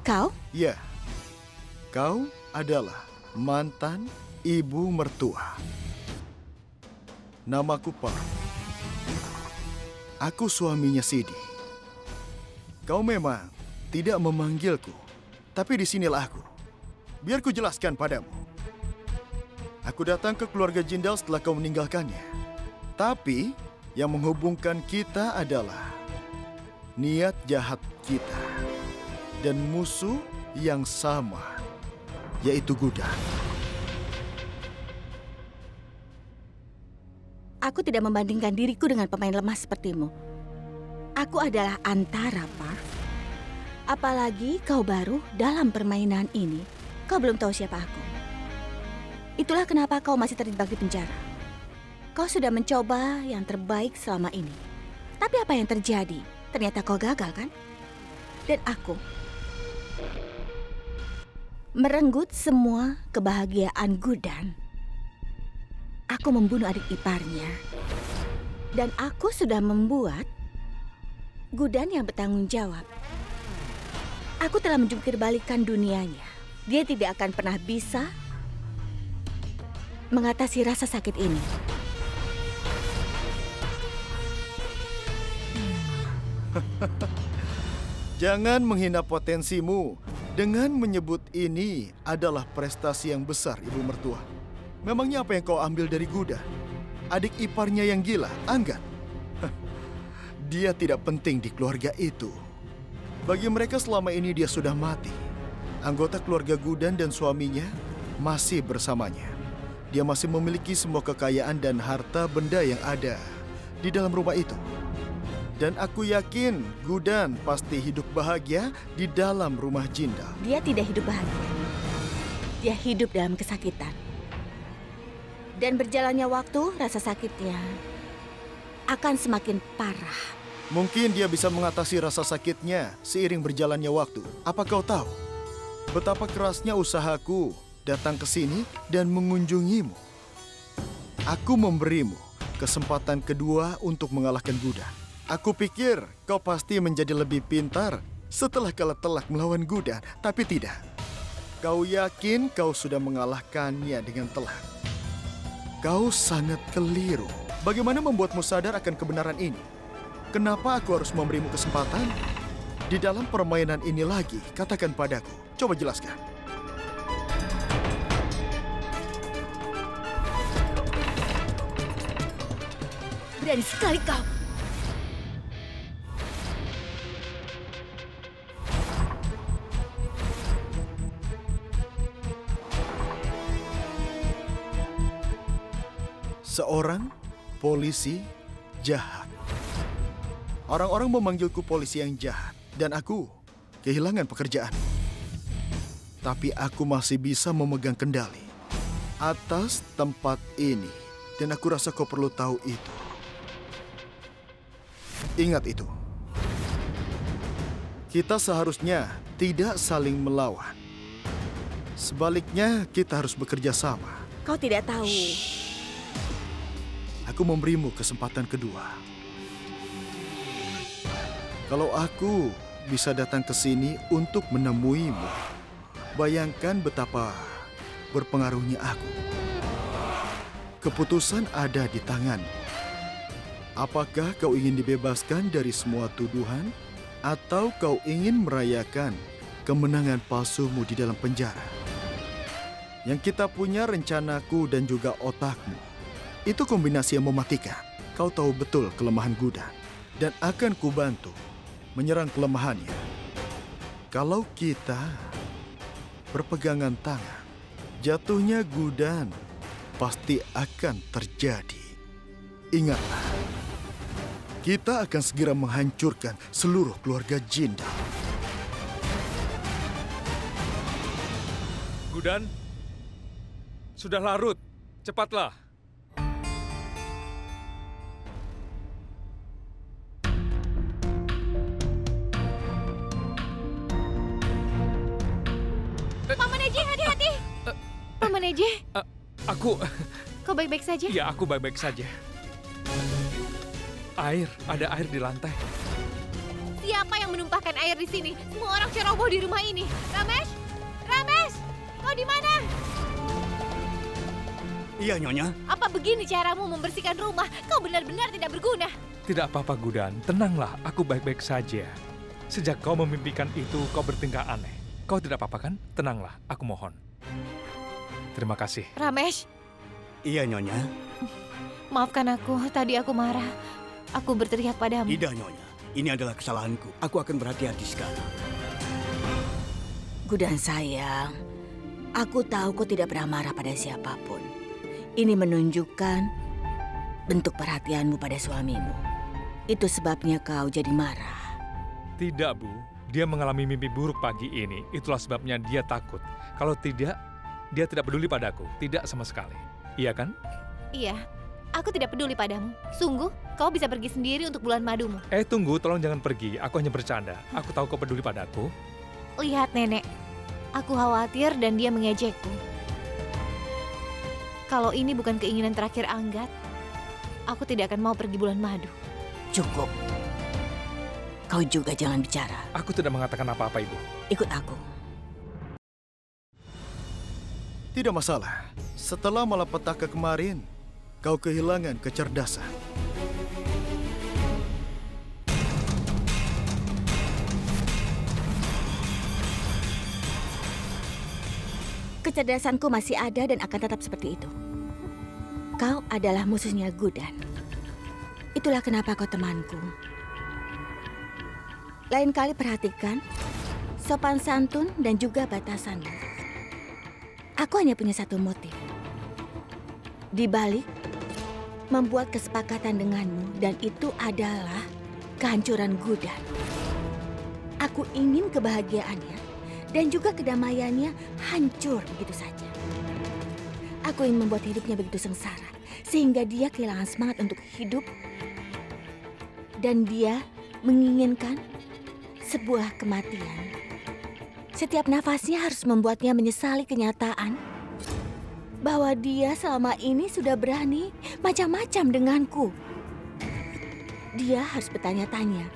Kau? Ya, kau adalah mantan ibu mertua. Namaku Parv. Aku suaminya Sidi. Kau memang tidak memanggilku, tapi disinilah aku. Biar ku jelaskan padamu. Aku datang ke keluarga Jindal setelah kau meninggalkannya. Tapi yang menghubungkan kita adalah niat jahat kita dan musuh yang sama, yaitu Gudan. Aku tidak membandingkan diriku dengan pemain lemah sepertimu. Aku adalah Antara, Parv. Apalagi kau baru dalam permainan ini. Kau belum tahu siapa aku. Itulah kenapa kau masih terjebak di penjara. Kau sudah mencoba yang terbaik selama ini. Tapi apa yang terjadi? Ternyata kau gagal, kan? Dan aku merenggut semua kebahagiaan Gudan. Aku membunuh adik iparnya. Dan aku sudah membuat Gudan yang bertanggung jawab. Aku telah menjungkir balikan dunianya. Dia tidak akan pernah bisa mengatasi rasa sakit ini. Jangan menghina potensimu dengan menyebut ini adalah prestasi yang besar, ibu mertua. Memangnya apa yang kau ambil dari Gudan? Adik iparnya yang gila, Anggat. Dia tidak penting di keluarga itu. Bagi mereka selama ini dia sudah mati. Anggota keluarga Gudan dan suaminya masih bersamanya. Dia masih memiliki semua kekayaan dan harta benda yang ada di dalam rumah itu. Dan aku yakin Gudan pasti hidup bahagia di dalam rumah Jindal. Dia tidak hidup bahagia. Dia hidup dalam kesakitan. Dan berjalannya waktu, rasa sakitnya akan semakin parah. Mungkin dia bisa mengatasi rasa sakitnya seiring berjalannya waktu. Apa kau tahu betapa kerasnya usahaku datang ke sini dan mengunjungimu? Aku memberimu kesempatan kedua untuk mengalahkan Gudan. Aku pikir kau pasti menjadi lebih pintar setelah kalah telak melawan Gudan, tapi tidak. Kau yakin kau sudah mengalahkannya dengan telak. Kau sangat keliru. Bagaimana membuatmu sadar akan kebenaran ini? Kenapa aku harus memberimu kesempatan? Di dalam permainan ini lagi, katakan padaku. Coba jelaskan. Berani sekali kau. Seorang polisi jahat. Orang-orang memanggilku polisi yang jahat, dan aku kehilangan pekerjaan. Tapi aku masih bisa memegang kendali atas tempat ini, dan aku rasa kau perlu tahu itu. Ingat itu. Kita seharusnya tidak saling melawan. Sebaliknya, kita harus bekerja sama. Kau tidak tahu. Aku memberimu kesempatan kedua. Kalau aku bisa datang ke sini untuk menemuimu, bayangkan betapa berpengaruhnya aku. Keputusan ada di tanganmu. Apakah kau ingin dibebaskan dari semua tuduhan, atau kau ingin merayakan kemenangan palsumu di dalam penjara? Yang kita punya rencanaku dan juga otakmu. Itu kombinasi yang mematikan. Kau tahu betul kelemahan Gudan, dan akan kubantu menyerang kelemahannya. Kalau kita berpegangan tangan, jatuhnya Gudan pasti akan terjadi. Ingatlah, kita akan segera menghancurkan seluruh keluarga Jindal. Gudan, sudah larut. Cepatlah. Paman Eji, hati-hati. Paman Eji. Aku... Kau baik-baik saja? Ya, aku baik-baik saja. Air, ada air di lantai. Siapa yang menumpahkan air di sini? Semua orang ceroboh di rumah ini. Ramesh? Ramesh! Kau di mana? Iya, Nyonya. Apa begini caramu membersihkan rumah? Kau benar-benar tidak berguna. Tidak apa-apa, Gudan. Tenanglah, aku baik-baik saja. Sejak kau memimpikan itu, kau bertingkah aneh. Kau tidak apa-apa kan? Tenanglah, aku mohon. Terima kasih. Ramesh, Iya, Nyonya. maafkan aku. Tadi aku marah. Aku berteriak padamu. Tidak, Nyonya. Ini adalah kesalahanku. Aku akan berhati-hati sekarang. Gudan sayang, aku tahu kau tidak pernah marah pada siapapun. Ini menunjukkan bentuk perhatianmu pada suamimu. Itu sebabnya kau jadi marah. Tidak, Bu. Dia mengalami mimpi buruk pagi ini. Itulah sebabnya dia takut. Kalau tidak, dia tidak peduli padaku. Tidak sama sekali. Iya kan? Iya, aku tidak peduli padamu. Sungguh, kau bisa pergi sendiri untuk bulan madumu. Tunggu, tolong jangan pergi. Aku hanya bercanda. Aku tahu kau peduli padaku. Lihat nenek, aku khawatir dan dia mengejekku. Kalau ini bukan keinginan terakhir Anggat, aku tidak akan mau pergi bulan madu. Cukup. Kau juga jangan bicara. Aku tidak mengatakan apa-apa, Ibu. Ikut aku. Tidak masalah. Setelah malapetaka kemarin, kau kehilangan kecerdasan. Kecerdasanku masih ada dan akan tetap seperti itu. Kau adalah musuhnya Gudan. Itulah kenapa kau temanku. Lain kali perhatikan sopan santun dan juga batasanmu. Aku hanya punya satu motif. Di balik membuat kesepakatan denganmu dan itu adalah kehancuran Gudan. Aku ingin kebahagiaannya dan juga kedamaiannya hancur begitu saja. Aku ingin membuat hidupnya begitu sengsara sehingga dia kehilangan semangat untuk hidup dan dia menginginkan sebuah kematian. Setiap nafasnya harus membuatnya menyesali kenyataan bahwa dia selama ini sudah berani macam-macam denganku. Dia harus bertanya-tanya,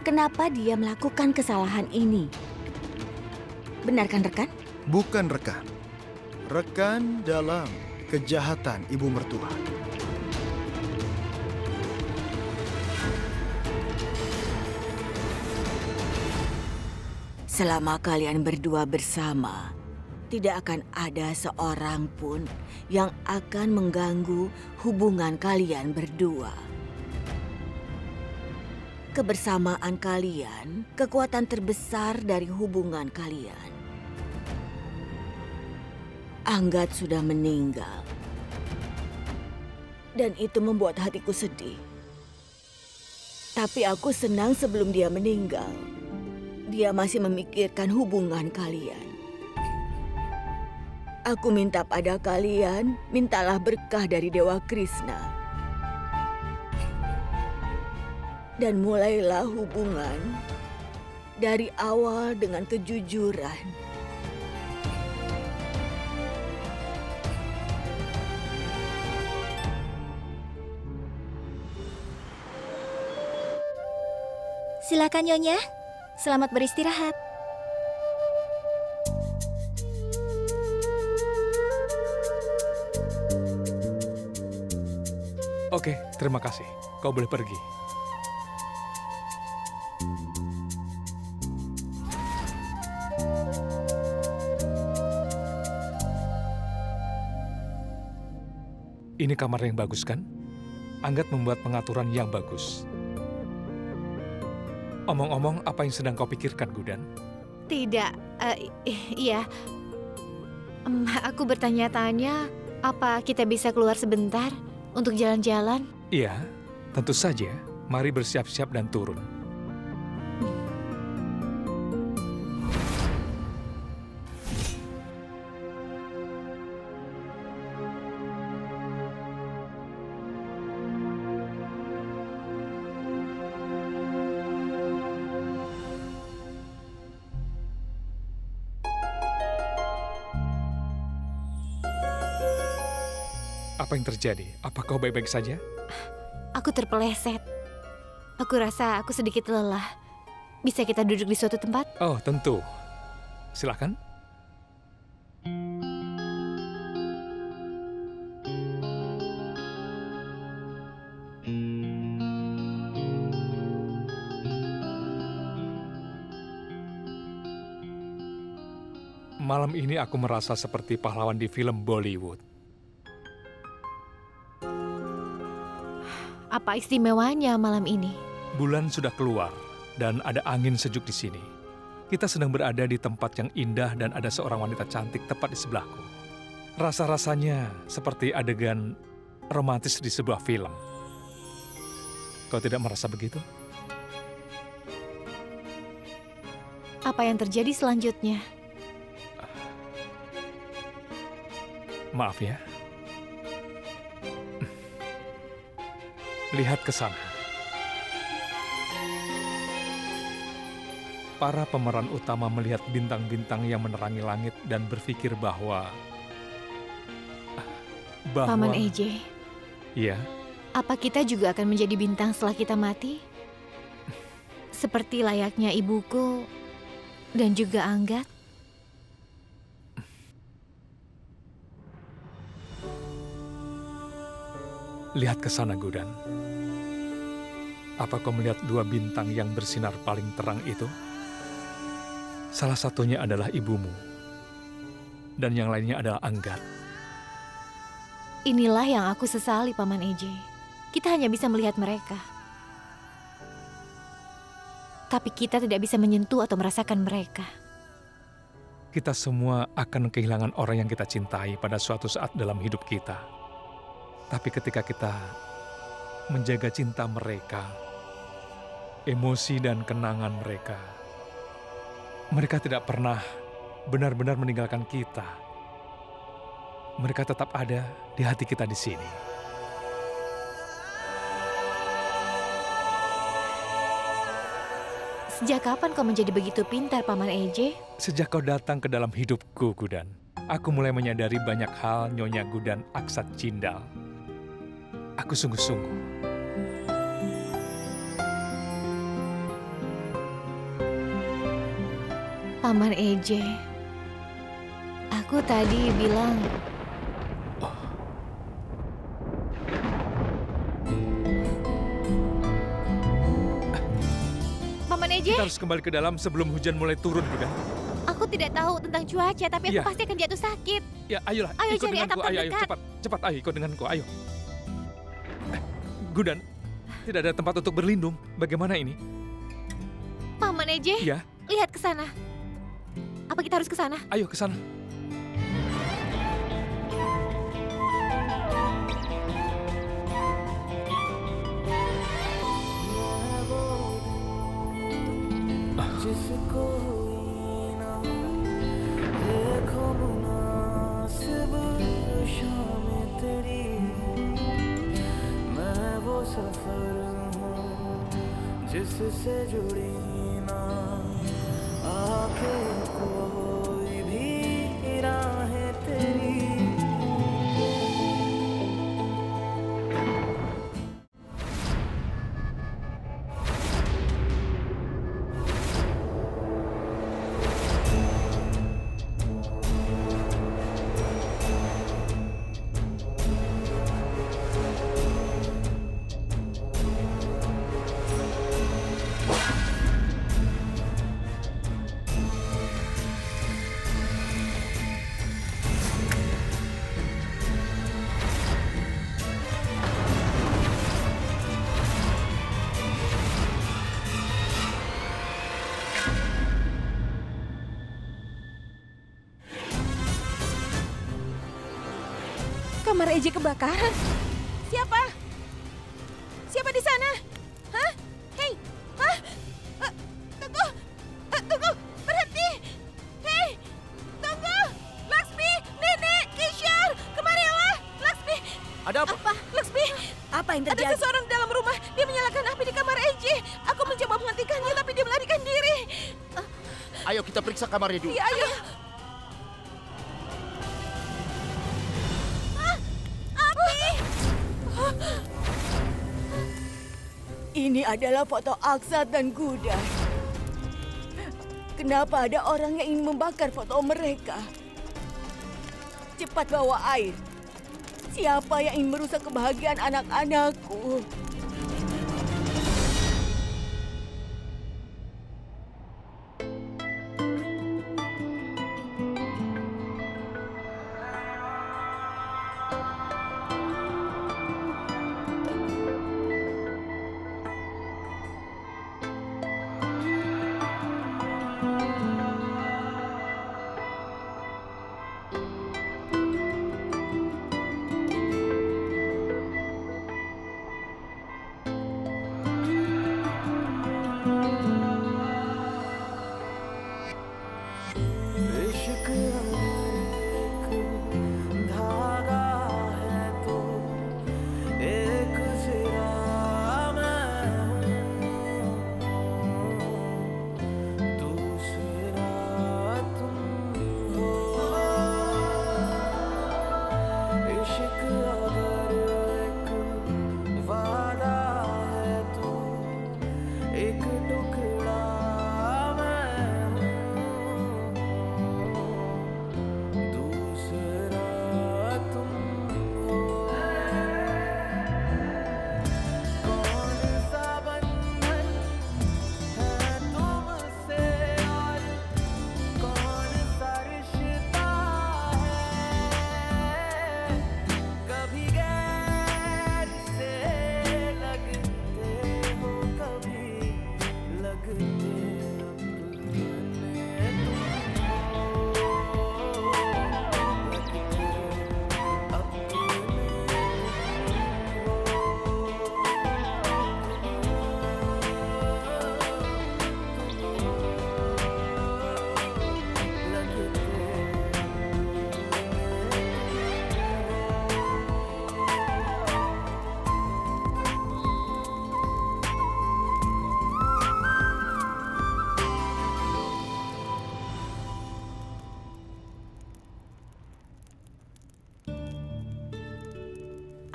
kenapa dia melakukan kesalahan ini? Benar kan, rekan? Bukan rekan. Rekan dalam kejahatan ibu mertua. Selama kalian berdua bersama, tidak akan ada seorang pun yang akan mengganggu hubungan kalian berdua. Kebersamaan kalian, kekuatan terbesar dari hubungan kalian. Anggat sudah meninggal. Dan itu membuat hatiku sedih. Tapi aku senang sebelum dia meninggal. Dia masih memikirkan hubungan kalian. Aku minta pada kalian, mintalah berkah dari Dewa Krishna. Dan mulailah hubungan dari awal dengan kejujuran. Silakan Nyonya, selamat beristirahat. Oke, terima kasih. Kau boleh pergi. Ini kamar yang bagus kan? Anggat membuat pengaturan yang bagus. Omong-omong, apa yang sedang kau pikirkan, Gudan? Tidak, iya. Aku bertanya-tanya, apa kita bisa keluar sebentar untuk jalan-jalan? Iya, tentu saja. Mari bersiap-siap dan turun. Apa yang terjadi? Apa kau baik-baik saja? Aku terpeleset. Aku rasa aku sedikit lelah. Bisa kita duduk di suatu tempat? Oh, tentu. Silakan. Malam ini aku merasa seperti pahlawan di film Bollywood. Apa istimewanya malam ini? Bulan sudah keluar dan ada angin sejuk di sini. Kita sedang berada di tempat yang indah dan ada seorang wanita cantik tepat di sebelahku. Rasa-rasanya seperti adegan romantis di sebuah film. Kau tidak merasa begitu? Apa yang terjadi selanjutnya? Maaf ya. Lihat ke sana. Para pemeran utama melihat bintang-bintang yang menerangi langit dan berpikir bahwa... Paman EJ. Iya. Apa kita juga akan menjadi bintang setelah kita mati? Seperti layaknya ibuku dan juga Anggat. Lihat ke sana, Gudan. Apa kau melihat dua bintang yang bersinar paling terang itu? Salah satunya adalah ibumu. Dan yang lainnya adalah Anggat. Inilah yang aku sesali, Paman EJ. Kita hanya bisa melihat mereka. Tapi kita tidak bisa menyentuh atau merasakan mereka. Kita semua akan kehilangan orang yang kita cintai pada suatu saat dalam hidup kita. Tapi ketika kita menjaga cinta mereka, emosi dan kenangan mereka, mereka tidak pernah benar-benar meninggalkan kita. Mereka tetap ada di hati kita di sini. Sejak kapan kau menjadi begitu pintar, Paman EJ? Sejak kau datang ke dalam hidupku, Gudan, aku mulai menyadari banyak hal Nyonya Gudan Aksat Jindal. Aku sungguh-sungguh. Paman EJ, aku tadi bilang... Paman EJ? Kita harus kembali ke dalam sebelum hujan mulai turun, Gudan. Aku tidak tahu tentang cuaca, tapi aku pasti akan jatuh sakit. Ya, ayolah, Ayo ikut cari denganku. atap Ayo, terdekat. cepat, ayo ikut denganku, ayo. Gudan, tidak ada tempat untuk berlindung. Bagaimana ini? Paman EJ? Iya. Lihat ke sana. Apa kita harus ke sana? Ayo ke sana. जिससे जुड़ी ना आके कोई भी राहें तेरी Kamar EJ kebakaran. Siapa? Siapa di sana? Hah? Hei! Hah? Tunggu! Tunggu! Berhenti! Hei! Tunggu! Laksmi! Nenek! Kishore! Kemarilah! Laksmi! Ada apa? Laksmi! Apa yang Ada terjadi? seseorang di dalam rumah. Dia menyalakan api di kamar EJ. Aku mencoba menghentikannya, tapi dia melarikan diri. Ayo kita periksa kamarnya dulu. Iya, ayo. Ini adalah foto Aksat dan Gudan. Kenapa ada orang yang ingin membakar foto mereka? Cepat bawa air. Siapa yang ingin merusak kebahagiaan anak-anakku?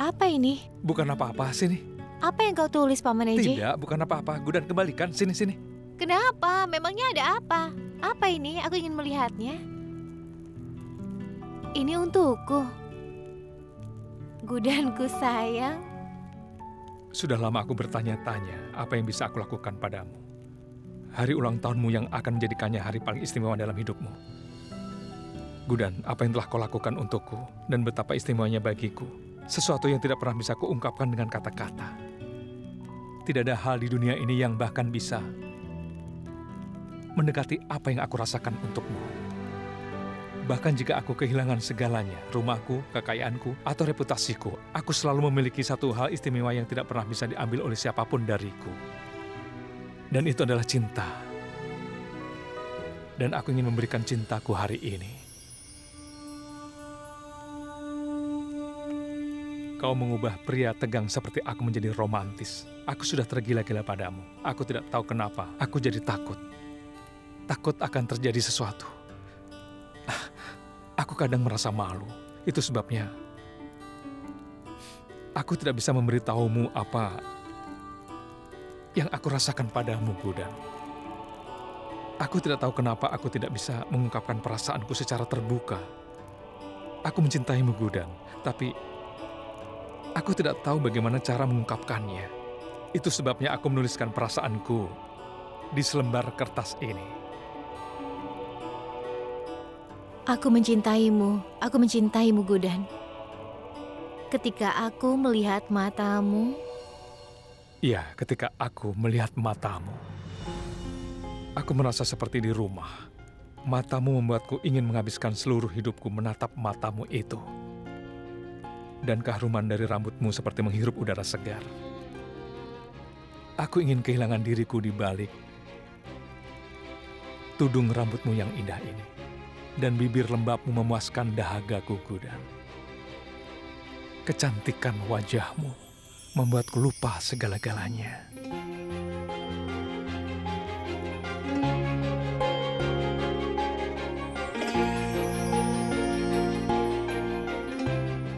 Apa ini? Bukan apa-apa, sini. Apa yang kau tulis, Paman Eje? Tidak, bukan apa-apa. Gudan, kembalikan. Sini. Kenapa? Memangnya ada apa? Apa ini? Aku ingin melihatnya. Ini untukku. Gudanku sayang. Sudah lama aku bertanya-tanya apa yang bisa aku lakukan padamu. Hari ulang tahunmu yang akan menjadikannya hari paling istimewa dalam hidupmu. Gudan, apa yang telah kau lakukan untukku dan betapa istimewanya bagiku. Sesuatu yang tidak pernah bisa kuungkapkan dengan kata-kata. Tidak ada hal di dunia ini yang bahkan bisa mendekati apa yang aku rasakan untukmu. Bahkan jika aku kehilangan segalanya, rumahku, kekayaanku, atau reputasiku, aku selalu memiliki satu hal istimewa yang tidak pernah bisa diambil oleh siapapun dariku. Dan itu adalah cinta. Dan aku ingin memberikan cintaku hari ini. Kau mengubah pria tegang seperti aku menjadi romantis. Aku sudah tergila-gila padamu. Aku tidak tahu kenapa. Aku jadi takut. Takut akan terjadi sesuatu. Aku kadang merasa malu. Itu sebabnya aku tidak bisa memberitahumu apa yang aku rasakan padamu, Gudan. Aku tidak tahu kenapa aku tidak bisa mengungkapkan perasaanku secara terbuka. Aku mencintaimu, Gudan, tapi aku tidak tahu bagaimana cara mengungkapkannya. Itu sebabnya aku menuliskan perasaanku di selembar kertas ini. Aku mencintaimu Gudan. Ketika aku melihat matamu. Iya, ketika aku melihat matamu. Aku merasa seperti di rumah. Matamu membuatku ingin menghabiskan seluruh hidupku menatap matamu itu. Dan keharuman dari rambutmu seperti menghirup udara segar. Aku ingin kehilangan diriku di balik tudung rambutmu yang indah ini. Dan bibir lembabmu memuaskan dahagaku, Gudan. Kecantikan wajahmu membuatku lupa segala-galanya.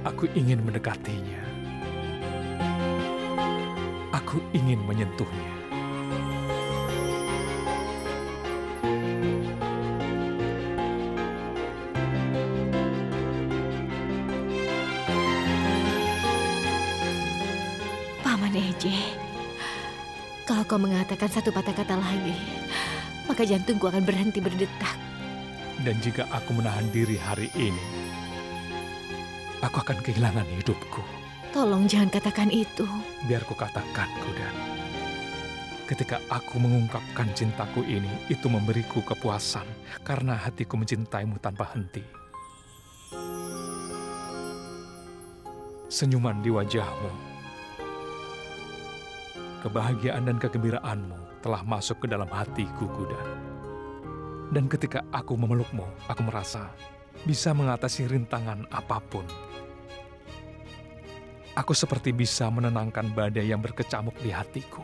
Aku ingin mendekatinya. Aku ingin menyentuhnya. Kalau kau mengatakan satu patah kata lagi, maka jantungku akan berhenti berdetak. Dan jika aku menahan diri hari ini, aku akan kehilangan hidupku. Tolong jangan katakan itu. Biar ku katakan, Gudan. Ketika aku mengungkapkan cintaku ini, itu memberiku kepuasan karena hatiku mencintaimu tanpa henti. Senyuman di wajahmu, kebahagiaan dan kegembiraanmu telah masuk ke dalam hatiku, Gudan. Dan ketika aku memelukmu, aku merasa bisa mengatasi rintangan apapun. Aku seperti bisa menenangkan badai yang berkecamuk di hatiku.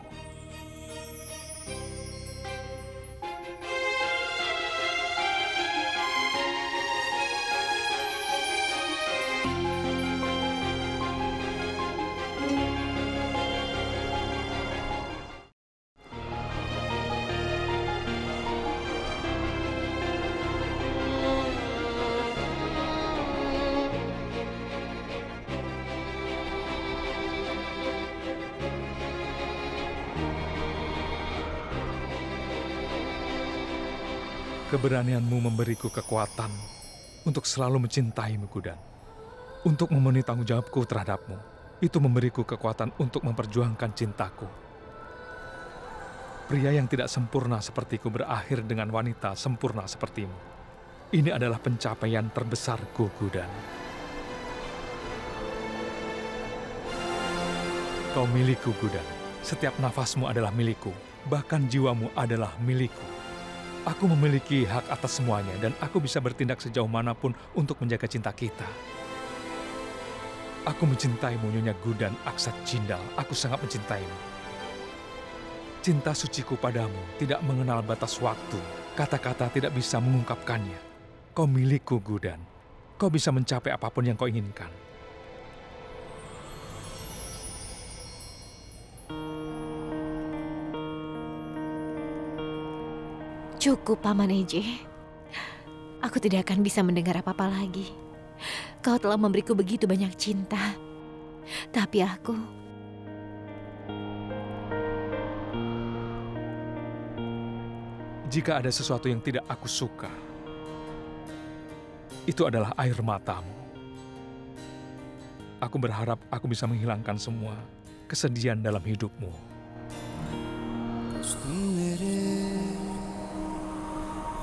Keberanianmu memberiku kekuatan untuk selalu mencintaimu, Gudan. Untuk memenuhi tanggung jawabku terhadapmu, itu memberiku kekuatan untuk memperjuangkan cintaku. Pria yang tidak sempurna sepertiku berakhir dengan wanita sempurna sepertimu. Ini adalah pencapaian terbesarku, Gudan. Kau milikku, Gudan. Setiap nafasmu adalah milikku, bahkan jiwamu adalah milikku. Aku memiliki hak atas semuanya dan aku bisa bertindak sejauh manapun untuk menjaga cinta kita. Aku mencintaimu, Nyonya Gudan Aksat Jindal. Aku sangat mencintaimu. Cinta suciku padamu tidak mengenal batas waktu. Kata-kata tidak bisa mengungkapkannya. Kau milikku, Gudan. Kau bisa mencapai apapun yang kau inginkan. Cukup, Paman Eje. Aku tidak akan bisa mendengar apa-apa lagi. Kau telah memberiku begitu banyak cinta. Tapi aku... Jika ada sesuatu yang tidak aku suka, itu adalah air matamu. Aku berharap aku bisa menghilangkan semua kesedihan dalam hidupmu.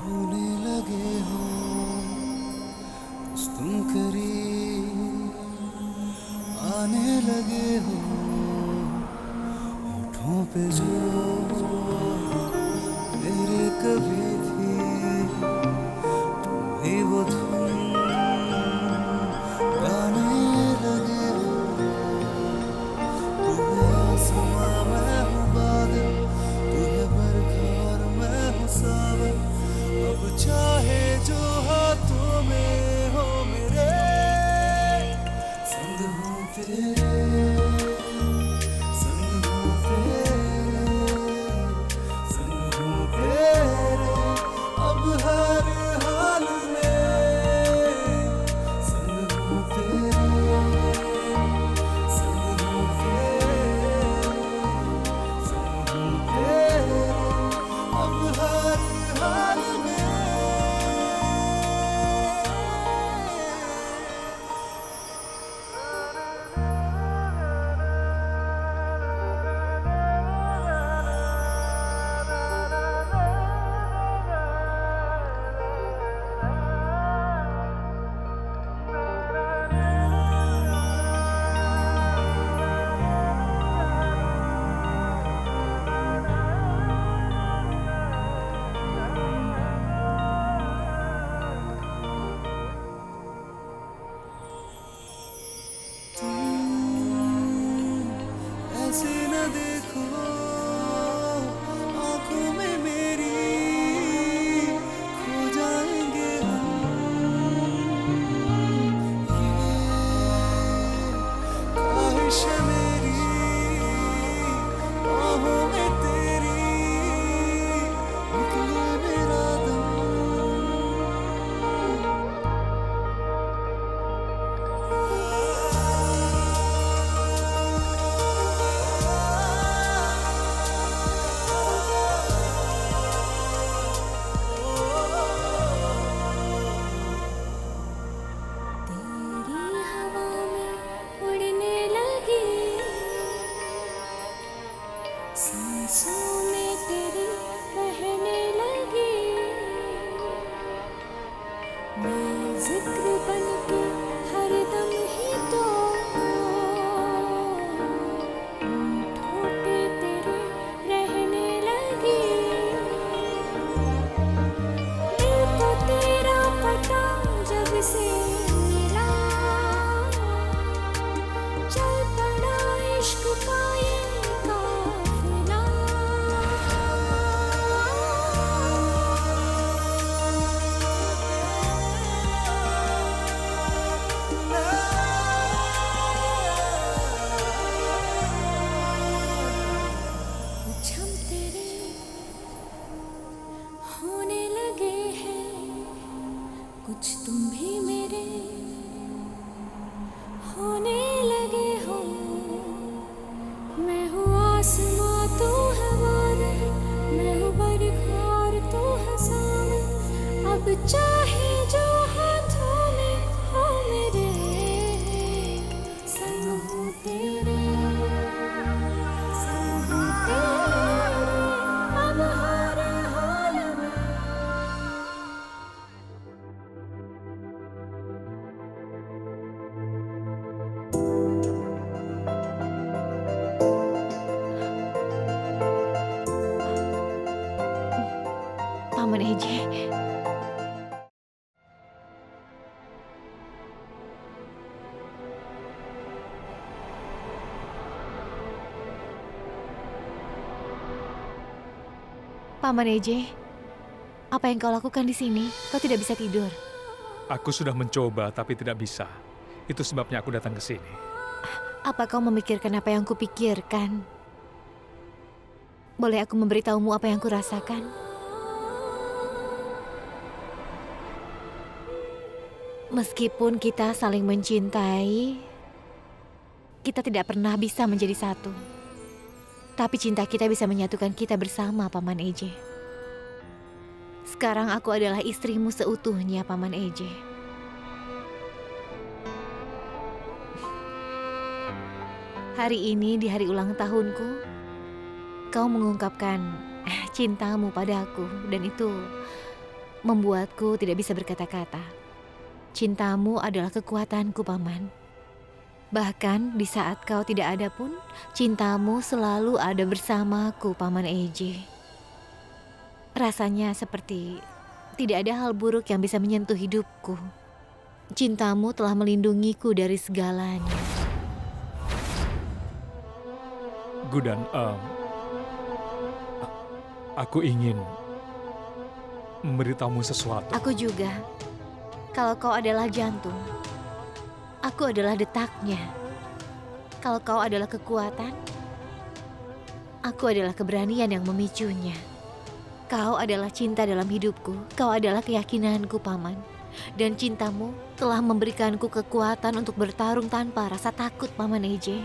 होने लगे हो तुम करीब आने लगे हो होठों पे जो मेरे कभी थी तुम ही वो धुन गाने लगे हो तू है आसमां मैं हूँ बादल तू है बरखा और मैं हूँ सावन अब चाहे जो हाथों में हो मेरे संग हूँ तेरे संग हूँ तेरे संग हूँ तेरे कुछ तुम भी मेरे होने लगे हो। मैं हूँ आसमां तू है बादल, मैं हूँ बरखा और तू है सावन। अब चाहे जो हाथों में हो मेरे, संग हूँ तेरे, संग हूँ तेरे, अब हर हाल में। Paman Eje. Paman Eje, apa yang kau lakukan di sini? Kau tidak bisa tidur. Aku sudah mencoba tapi tidak bisa. Itu sebabnya aku datang ke sini. Apa kau memikirkan apa yang kupikirkan? Boleh aku memberitahumu apa yang kurasakan? Meskipun kita saling mencintai, kita tidak pernah bisa menjadi satu. Tapi cinta kita bisa menyatukan kita bersama, Paman Eje. Sekarang aku adalah istrimu seutuhnya, Paman Eje. Hari ini di hari ulang tahunku, kau mengungkapkan cintamu padaku dan itu membuatku tidak bisa berkata-kata. Cintamu adalah kekuatanku, Paman. Bahkan di saat kau tidak ada pun, cintamu selalu ada bersamaku, Paman Eje. Rasanya seperti tidak ada hal buruk yang bisa menyentuh hidupku. Cintamu telah melindungiku dari segalanya. Gudan, aku ingin memberitahumu sesuatu. Aku juga. Kalau kau adalah jantung, aku adalah detaknya. Kalau kau adalah kekuatan, aku adalah keberanian yang memicunya. Kau adalah cinta dalam hidupku, kau adalah keyakinanku, Paman. Dan cintamu telah memberikanku kekuatan untuk bertarung tanpa rasa takut, Paman Eje.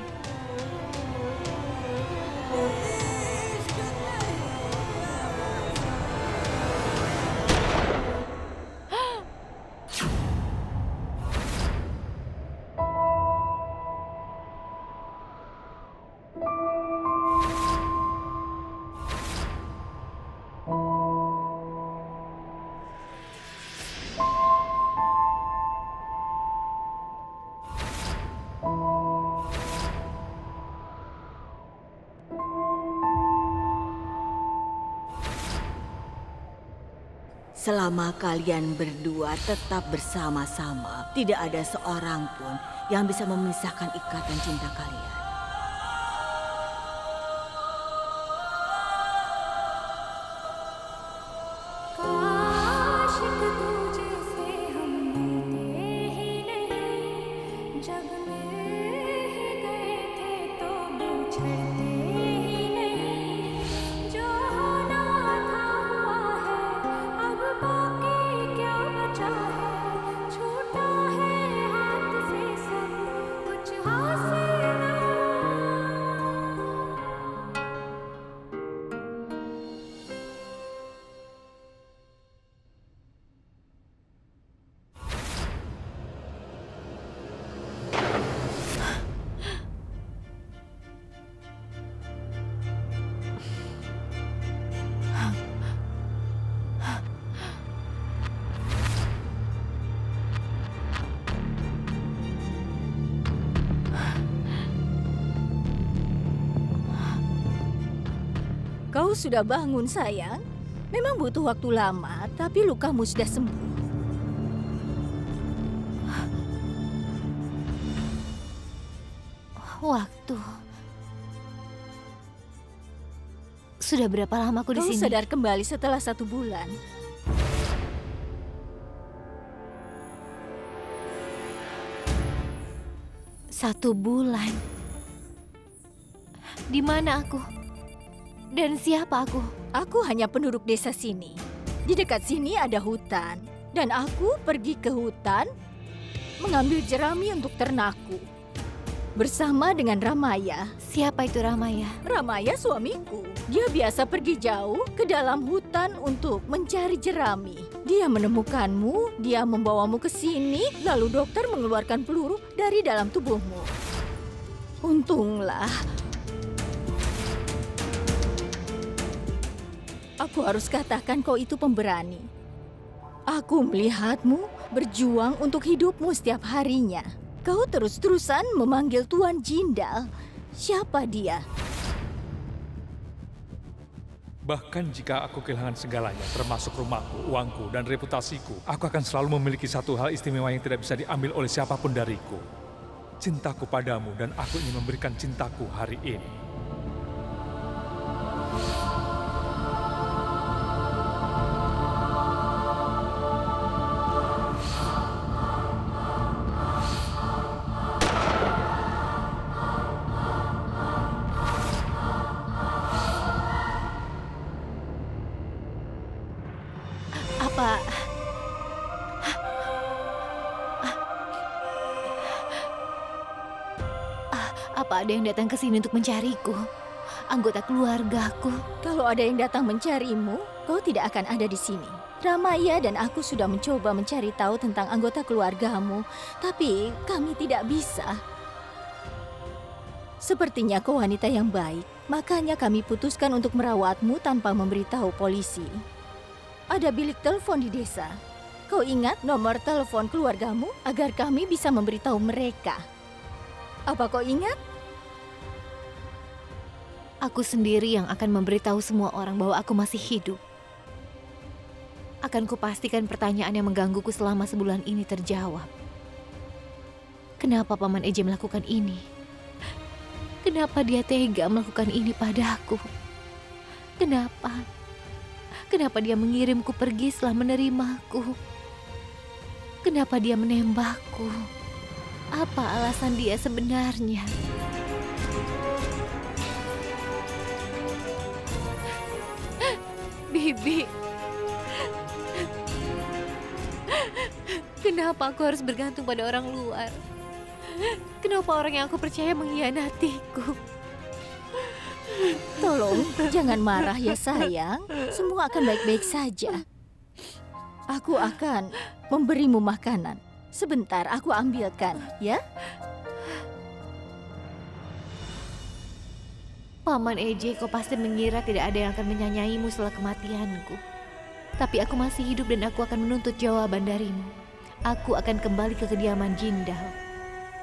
Selama kalian berdua tetap bersama-sama, tidak ada seorang pun yang bisa memisahkan ikatan cinta kalian. Kau sudah bangun, sayang. Memang butuh waktu lama, tapi lukamu sudah sembuh. Waktu. Sudah berapa lama aku di sini? Kau sadar kembali setelah 1 bulan. Satu bulan. Di mana aku? Dan siapa aku? Aku hanya penduduk desa sini. Di dekat sini ada hutan. Dan aku pergi ke hutan mengambil jerami untuk ternakku. Bersama dengan Ramaya. Siapa itu Ramaya? Ramaya suamiku. Dia biasa pergi jauh ke dalam hutan untuk mencari jerami. Dia menemukanmu, dia membawamu ke sini, lalu dokter mengeluarkan peluru dari dalam tubuhmu. Untunglah. Aku harus katakan kau itu pemberani. Aku melihatmu berjuang untuk hidupmu setiap harinya. Kau terus-terusan memanggil Tuan Jindal. Siapa dia? Bahkan jika aku kehilangan segalanya, termasuk rumahku, uangku, dan reputasiku, aku akan selalu memiliki satu hal istimewa yang tidak bisa diambil oleh siapapun dariku. Cintaku padamu, dan aku ingin memberikan cintaku hari ini. Apa ada yang datang ke sini untuk mencariku? Anggota keluargaku. Kalau ada yang datang mencarimu, kau tidak akan ada di sini. Ramaya dan aku sudah mencoba mencari tahu tentang anggota keluargamu, tapi kami tidak bisa. Sepertinya kau wanita yang baik, makanya kami putuskan untuk merawatmu tanpa memberitahu polisi. Ada bilik telepon di desa. Kau ingat nomor telepon keluargamu agar kami bisa memberitahu mereka. Apa kau ingat? Aku sendiri yang akan memberitahu semua orang bahwa aku masih hidup. Akan kupastikan pertanyaan yang menggangguku selama sebulan ini terjawab. Kenapa Paman Eje melakukan ini? Kenapa dia tega melakukan ini padaku? Kenapa? Kenapa dia mengirimku pergi setelah menerimaku? Kenapa dia menembakku? Apa alasan dia sebenarnya? Bibi, kenapa aku harus bergantung pada orang luar? Kenapa orang yang aku percaya mengkhianatiku? Tolong, jangan marah ya sayang. Semua akan baik-baik saja. Aku akan memberimu makanan. Sebentar, aku ambilkan, ya. Paman Eje, kau pasti mengira tidak ada yang akan menyanyaimu setelah kematianku. Tapi aku masih hidup dan aku akan menuntut jawaban darimu. Aku akan kembali ke kediaman Jindal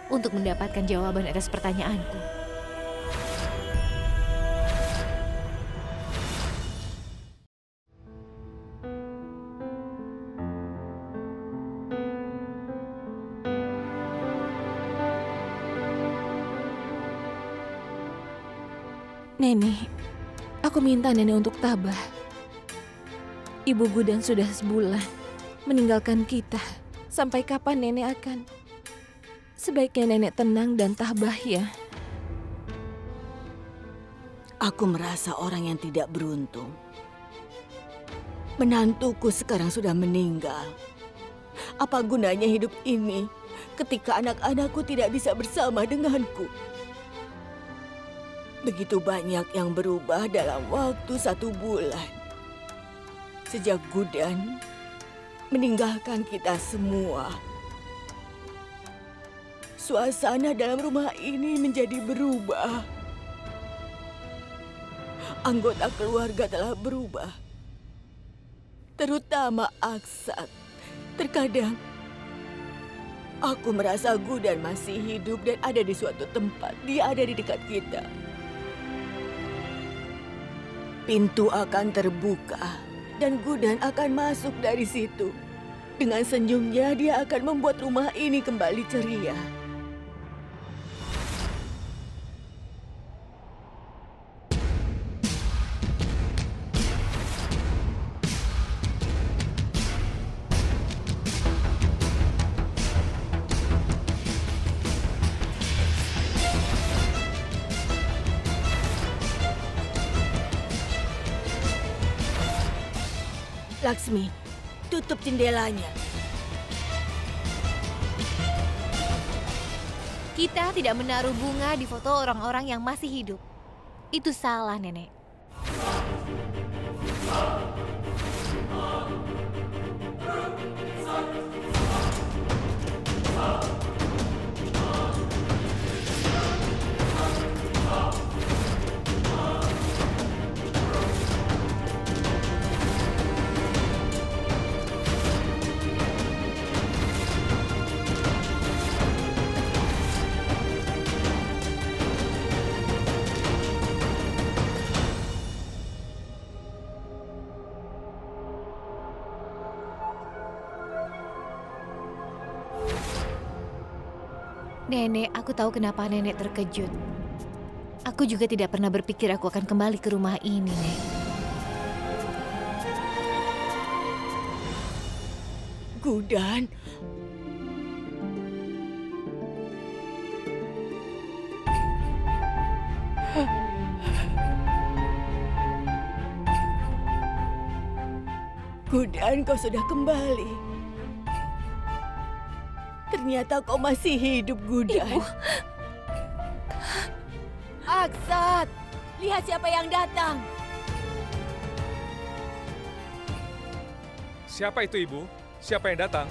untuk mendapatkan jawaban atas pertanyaanku. Nenek, aku minta nenek untuk tabah. Ibu Gudan sudah sebulan meninggalkan kita. Sampai kapan nenek akan? Sebaiknya nenek tenang dan tabah ya. Aku merasa orang yang tidak beruntung. Menantuku sekarang sudah meninggal. Apa gunanya hidup ini ketika anak-anakku tidak bisa bersama denganku? Begitu banyak yang berubah dalam waktu 1 bulan. Sejak Gudan meninggalkan kita semua. Suasana dalam rumah ini menjadi berubah. Anggota keluarga telah berubah. Terutama Aksat. Terkadang aku merasa Gudan masih hidup dan ada di suatu tempat. Dia ada di dekat kita. Pintu akan terbuka dan Gudan akan masuk dari situ. Dengan senyumnya dia akan membuat rumah ini kembali ceria. Laksmi, tutup jendelanya. Kita tidak menaruh bunga di foto orang-orang yang masih hidup. Itu salah, Nenek. Nenek, aku tahu kenapa Nenek terkejut. Aku juga tidak pernah berpikir aku akan kembali ke rumah ini, Nek. Gudan. Gudan, kau sudah kembali. Ternyata kau masih hidup, Gudan. Ibu. Aksat, lihat siapa yang datang. Siapa itu, Ibu? Siapa yang datang?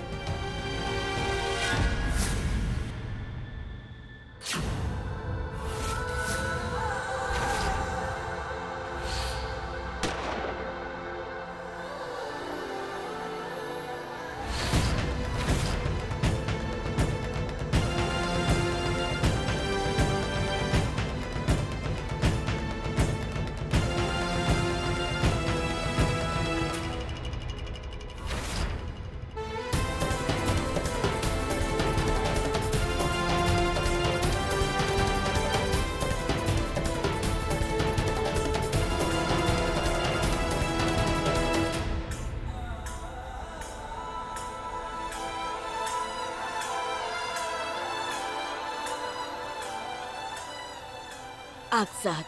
Aksat,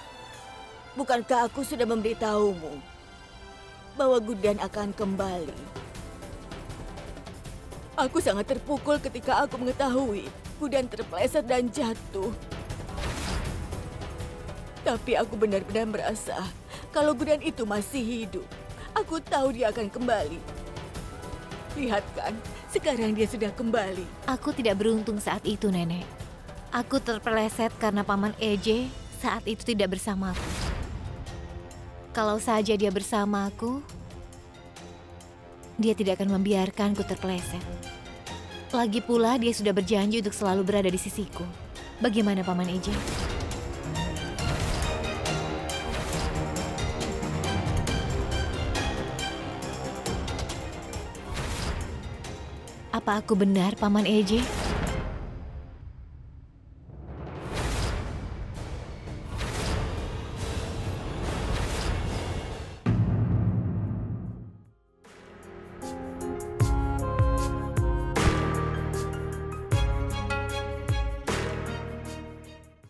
bukankah aku sudah memberitahumu bahwa Gudan akan kembali? Aku sangat terpukul ketika aku mengetahui Gudan terpeleset dan jatuh. Tapi aku benar-benar merasa kalau Gudan itu masih hidup. Aku tahu dia akan kembali. Lihat kan, sekarang dia sudah kembali. Aku tidak beruntung saat itu, Nenek. Aku terpeleset karena Paman EJ saat itu tidak bersamaku. Kalau saja dia bersamaku, dia tidak akan membiarkanku terpeleset. Lagi pula dia sudah berjanji untuk selalu berada di sisiku. Bagaimana Paman EJ? Apa aku benar, Paman EJ?